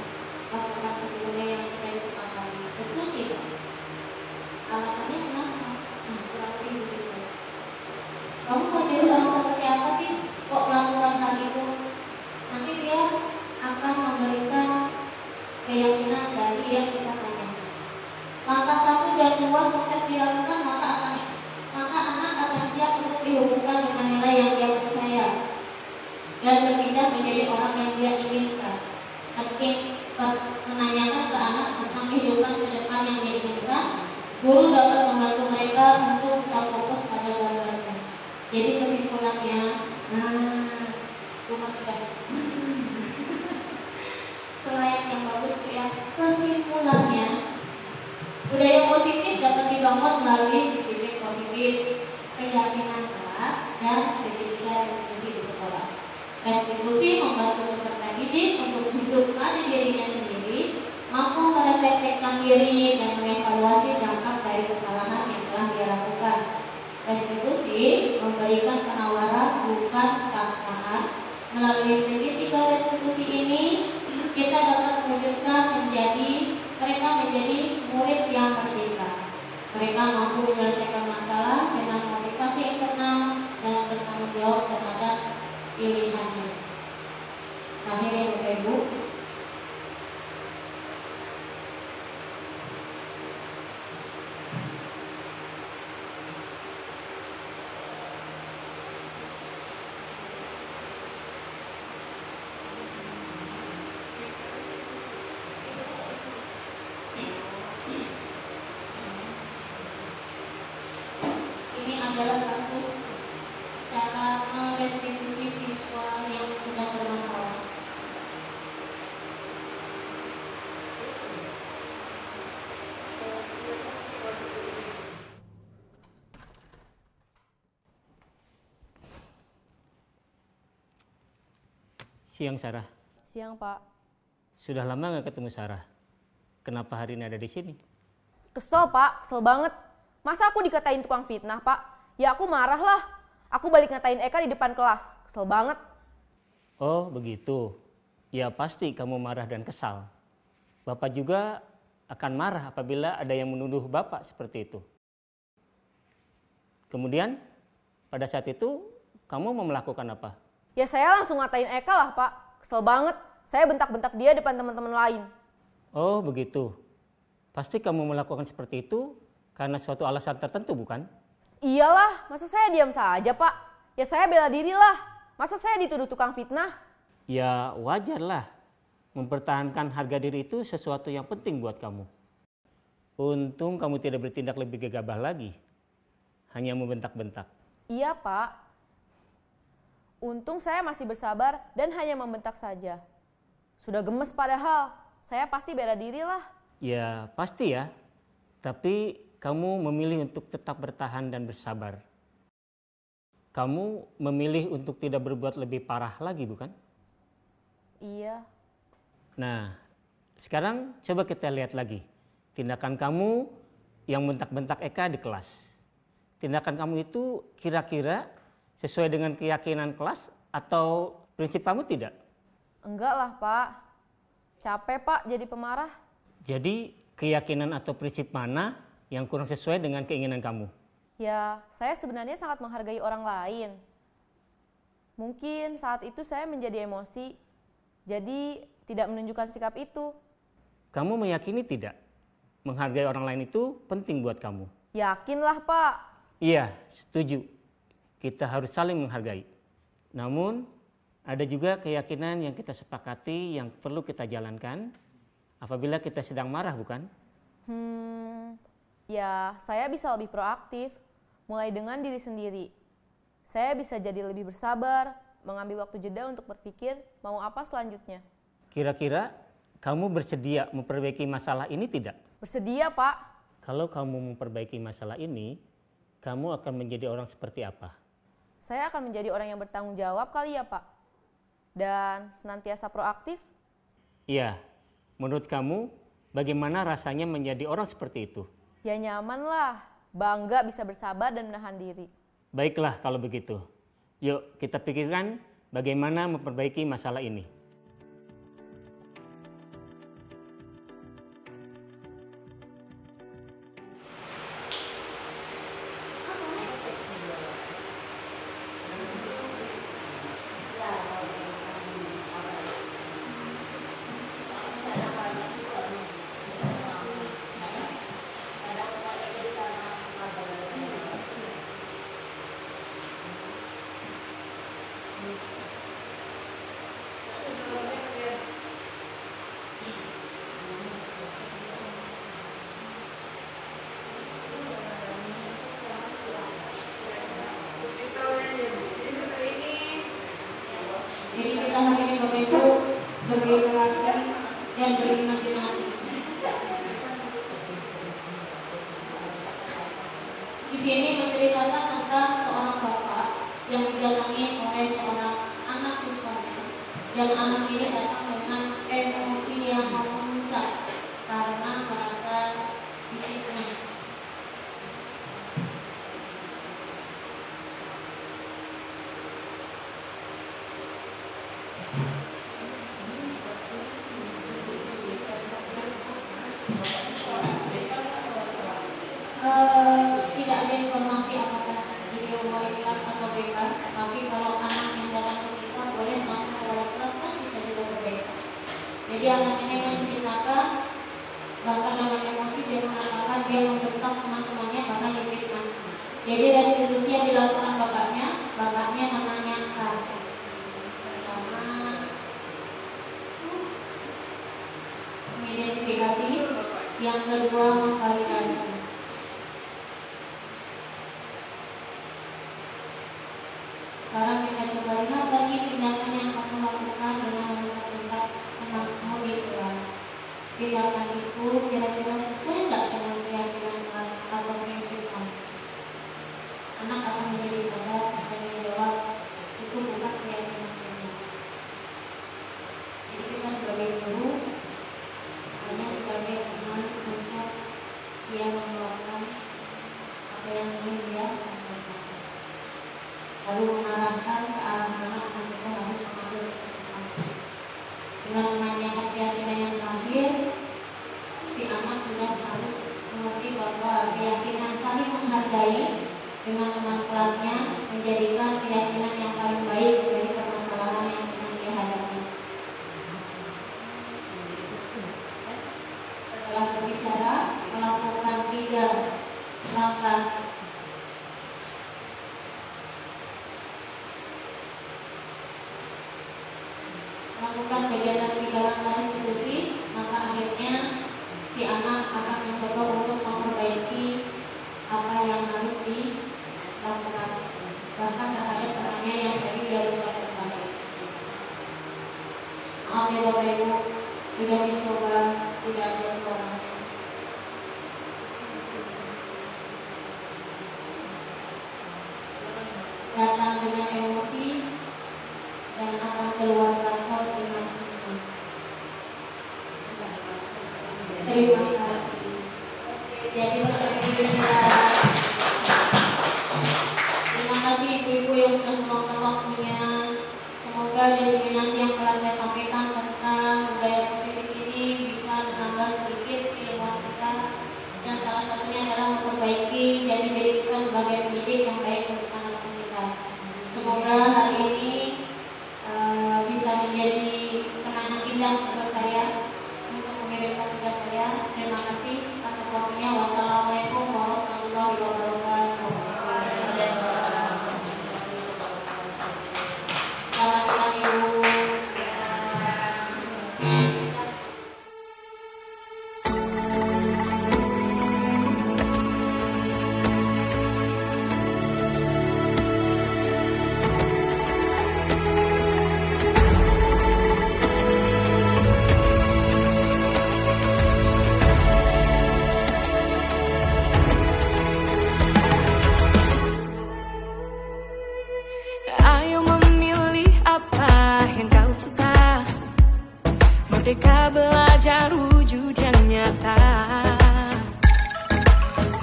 lakukan sebelumnya yang sudah disepakati? Betul tidak? Alasannya kenapa? Nah, kurang lebih begitu. Kamu mau jadi orang seperti apa sih? Kok melakukan hal itu? Nanti dia akan memberikan keyakinan dari yang kita tanyakan. Langkah 1 dan 2 sukses dilakukan, maka anak akan siap untuk dihubungkan dengan nilai yang dia percaya dan berpindah menjadi orang yang dia inginkan. Ketika menanyakan ke anak tentang kehidupan ke depan yang dia inginkan, guru dapat membantu mereka untuk tetap fokus pada gambarnya. Jadi kesimpulannya, rumah sudah selain yang bagus itu ya. Kesimpulannya, budaya positif dapat dibangun melalui disiplin positif, keyakinan kelas, dan segitiga restitusi di sekolah. Restitusi membantu peserta didik untuk hidup pada dirinya sendiri, mampu merefleksikan diri dan mengevaluasi dampak dari kesalahan yang telah dia lakukan. Restitusi memberikan penawaran bukan paksaan. Melalui segitiga restitusi ini, kita dapat mewujudkan mereka menjadi murid yang merdeka. Mereka mampu menyelesaikan masalah dengan motivasi internal dan bertanggung jawab terhadap pilihannya. Terakhir ya Bapak Ibu, ini adalah kasus cara merestitusi siswa yang sedang bermasalah. Siang Sarah. Siang Pak. Sudah lama nggak ketemu Sarah. Kenapa hari ini ada di sini? Kesel Pak, kesel banget. Masa aku dikatain tukang fitnah Pak? Ya aku marah lah. Aku balik ngatain Eka di depan kelas. Kesel banget. Oh begitu. Ya pasti kamu marah dan kesal. Bapak juga akan marah apabila ada yang menuduh Bapak seperti itu. Kemudian pada saat itu kamu mau melakukan apa? Ya saya langsung ngatain Eka lah Pak. Kesel banget. Saya bentak-bentak dia depan teman-teman lain. Oh begitu. Pasti kamu melakukan seperti itu karena suatu alasan tertentu bukan? Iyalah, masa saya diam saja Pak? Ya saya bela diri lah. Masa saya dituduh tukang fitnah? Ya wajarlah. Mempertahankan harga diri itu sesuatu yang penting buat kamu. Untung kamu tidak bertindak lebih gegabah lagi. Hanya membentak-bentak. Iya Pak. Untung saya masih bersabar dan hanya membentak saja. Sudah gemes padahal. Saya pasti bela diri lah. Ya pasti ya. Tapi kamu memilih untuk tetap bertahan dan bersabar. Kamu memilih untuk tidak berbuat lebih parah lagi bukan? Iya. Nah, sekarang coba kita lihat lagi. Tindakan kamu yang bentak-bentak Eka di kelas. Tindakan kamu itu kira-kira sesuai dengan keyakinan kelas atau prinsip kamu tidak? Enggak lah Pak. Capek Pak jadi pemarah. Jadi keyakinan atau prinsip mana yang kurang sesuai dengan keinginan kamu? Ya, saya sebenarnya sangat menghargai orang lain. Mungkin saat itu saya menjadi emosi, jadi tidak menunjukkan sikap itu. Kamu meyakini tidak? Menghargai orang lain itu penting buat kamu. Yakinlah Pak. Iya, setuju. Kita harus saling menghargai. Namun, ada juga keyakinan yang kita sepakati yang perlu kita jalankan apabila kita sedang marah, bukan? Ya saya bisa lebih proaktif, mulai dengan diri sendiri. Saya bisa jadi lebih bersabar, mengambil waktu jeda untuk berpikir mau apa selanjutnya. Kira-kira kamu bersedia memperbaiki masalah ini tidak? Bersedia Pak. Kalau kamu memperbaiki masalah ini, kamu akan menjadi orang seperti apa? Saya akan menjadi orang yang bertanggung jawab kali ya Pak. Dan senantiasa proaktif. Iya, menurut kamu bagaimana rasanya menjadi orang seperti itu? Ya nyaman lah, bangga bisa bersabar dan menahan diri. Baiklah kalau begitu. Yuk kita pikirkan bagaimana memperbaiki masalah ini. Jadi kita hari ini Bapak Ibu berkreasi dan berimajinasi. Di sini menceritakan tentang seorang bapak yang didatangi oleh seorang anak siswanya, dan anak ini datang dengan emosi yang memuncak karena merasa difitnah. Tidak ada informasi apakah beliau wali kelas atau BK, tapi kalau anak yang datang ke kita boleh langsung ke wali kelas kan bisa juga ke BK. Jadi anak ini menceritakan, bahkan dengan emosi dia mengatakan dia membentak teman-temannya karena difitnah. Jadi restitusi yang dilakukan bapaknya menanyakan pertama mengidentifikasi, yang kedua memvalidasi. Sekarang kita coba lihat lagi tindakan yang kamu lakukan dengan membentak temanmu di kelas. Tindakan itu kira-kira sesuai tidak dengan keyakinan kelas atau prinsip kamu? Anak akan menjadi sadar dan menjawab, itu bukan keyakinan ini. Jadi kita sebagai guru hanya sebagai teman untuk dia mengeluarkan apa yang ingin dia sampaikan, lalu mengarahkan ke arah mana anak itu harus mengambil keputusan. Dengan menanyakan keyakinan yang terakhir, si anak sudah harus mengerti bahwa keyakinan saling menghargai dengan teman kelasnya menjadikan keyakinan yang paling baik dari permasalahan yang sedang dihadapi. Setelah berbicara, melakukan 3 langkah melakukan kegiatan 3 langkah restitusi, maka akhirnya si anak akan mencoba untuk memperbaiki apa yang harus dilakukan, bahkan terhadap temannya yang tadi dia lupa tentang. Maaf ya Bapak Ibu, sudah dicoba tidak ada suaranya. Datang dengan emosi dan akan keluar kantor dengan senang. Terima kasih. Jadi seperti kita. Terima kasih ibu-ibu yang sudah meluangkan waktunya. Semoga diseminasi yang telah saya sampaikan tentang budaya positif ini bisa menambah sedikit keilmuan kita, dan salah satunya adalah memperbaiki jadi diri kita sebagai pendidik yang baik untuk anak-anak kita. Semoga hal ini bisa menjadi kenangan indah buat saya untuk mengirimkan tugas saya. Terima kasih atas waktunya. Wassalamualaikum warahmatullahi wabarakatuh. Selamat siang Ibu. Ayo memilih apa yang kau suka. Merdeka belajar wujud yang nyata.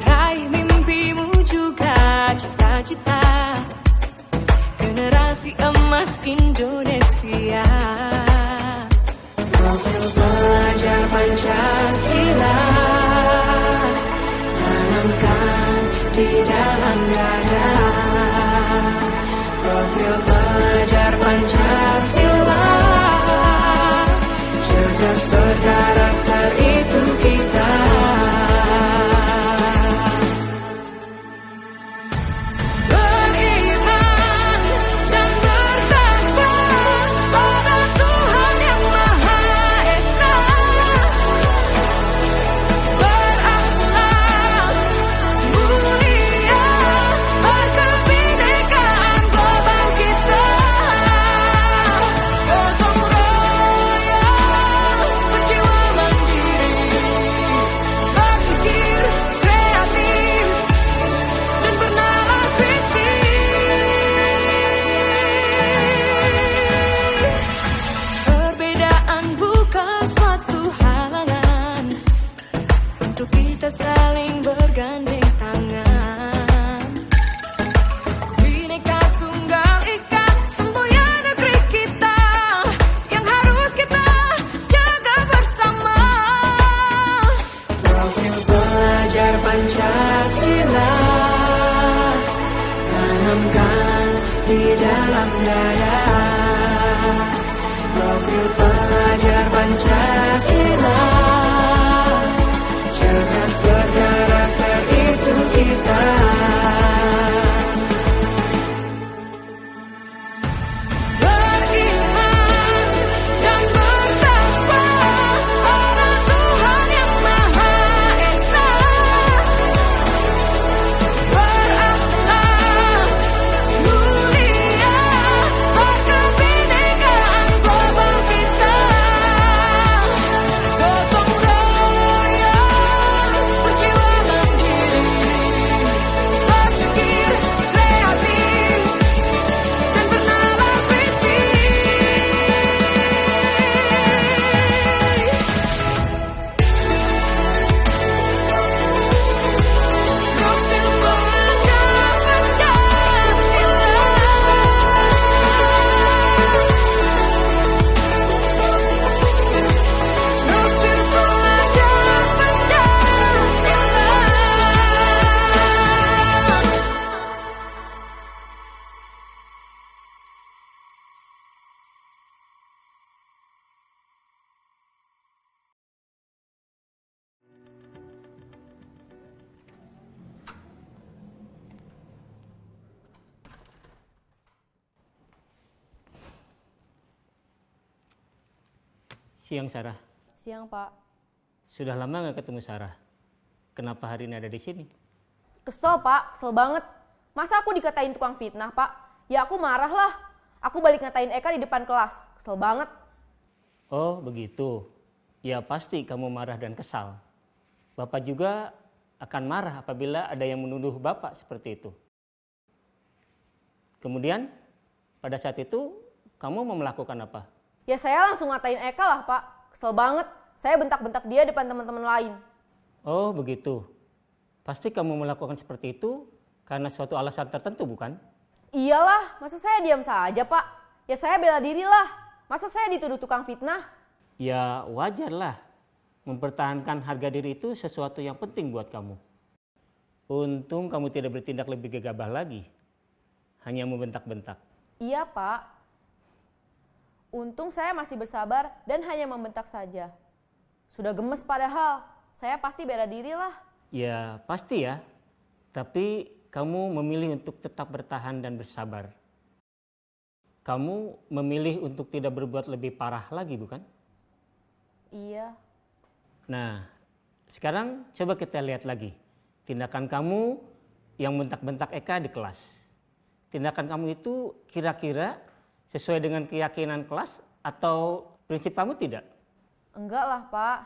Raih mimpimu juga cita-cita. Generasi emas Indonesia. Profil pelajar Pancasila tanamkan di dalam dada. Profil pelajar Pancasila, cerdas berkarakter itu kita. Beriman dan bertakwa pada Tuhan Yang Maha Esa. Berakhlak mulia, berkebinekaan global kita. Gotong royong, berjiwa mandiri, berpikir kreatif dan bernalar kritis. Perbedaan bukan suatu halangan untuk kita saling bergandeng tangan. Bhinneka Tunggal Ika, semboyan negeri kita yang harus kita jaga bersama. Profil pelajar Pancasila tanamkan di dalam dada. Profil pelajar Pancasila, cerdas berkarakter itu kita. Beriman dan bertakwa pada Tuhan Yang Maha Esa. Berakhlak mulia, berkebinekaan global kita. Siang Sarah. Siang, Pak. Sudah lama nggak ketemu Sarah. Kenapa hari ini ada di sini? Kesel, Pak. Kesel banget. Masa aku dikatain tukang fitnah, Pak? Ya aku marah lah. Aku balik ngatain Eka di depan kelas. Kesel banget. Oh begitu. Ya pasti kamu marah dan kesal. Bapak juga akan marah apabila ada yang menuduh Bapak seperti itu. Kemudian pada saat itu kamu mau melakukan apa? Ya saya langsung ngatain Eka lah, Pak. Kesel banget. Saya bentak-bentak dia depan teman-teman lain. Oh begitu. Pasti kamu melakukan seperti itu karena suatu alasan tertentu bukan? Iyalah, masa saya diam saja, Pak? Ya saya bela diri lah. Masa saya dituduh tukang fitnah? Ya wajarlah. Mempertahankan harga diri itu sesuatu yang penting buat kamu. Untung kamu tidak bertindak lebih gegabah lagi. Hanya membentak-bentak. Iya, Pak. Untung saya masih bersabar dan hanya membentak saja. Sudah gemes padahal. Saya pasti bela diri lah. Ya pasti ya. Tapi kamu memilih untuk tetap bertahan dan bersabar. Kamu memilih untuk tidak berbuat lebih parah lagi bukan? Iya. Nah, sekarang coba kita lihat lagi tindakan kamu yang bentak-bentak Eka di kelas. Tindakan kamu itu kira-kira sesuai dengan keyakinan kelas atau prinsip kamu tidak? Enggak lah, Pak.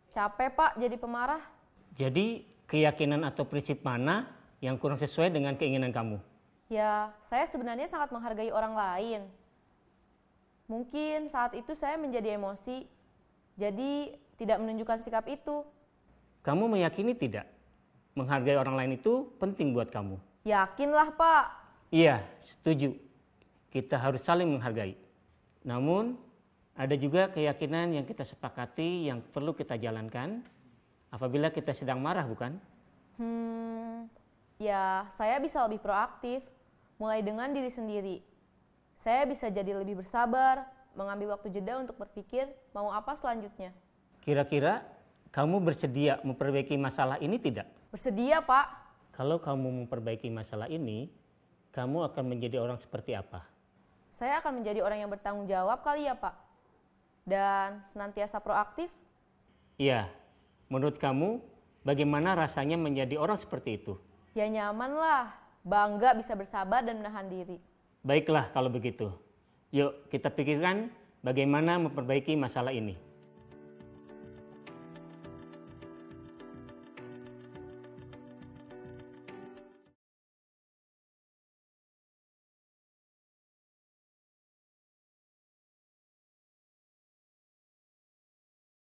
Capek, Pak, jadi pemarah. Jadi keyakinan atau prinsip mana yang kurang sesuai dengan keinginan kamu? Ya, saya sebenarnya sangat menghargai orang lain. Mungkin saat itu saya menjadi emosi, jadi tidak menunjukkan sikap itu. Kamu meyakini tidak? Menghargai orang lain itu penting buat kamu. Yakinlah, Pak. Iya, setuju. Kita harus saling menghargai. Namun, ada juga keyakinan yang kita sepakati yang perlu kita jalankan apabila kita sedang marah, bukan? Ya, saya bisa lebih proaktif, mulai dengan diri sendiri. Saya bisa jadi lebih bersabar, mengambil waktu jeda untuk berpikir mau apa selanjutnya. Kira-kira kamu bersedia memperbaiki masalah ini tidak? Bersedia, Pak. Kalau kamu memperbaiki masalah ini, kamu akan menjadi orang seperti apa? Saya akan menjadi orang yang bertanggung jawab kali ya, Pak. Dan senantiasa proaktif. Iya, menurut kamu bagaimana rasanya menjadi orang seperti itu? Ya nyaman lah, bangga bisa bersabar dan menahan diri. Baiklah kalau begitu. Yuk kita pikirkan bagaimana memperbaiki masalah ini.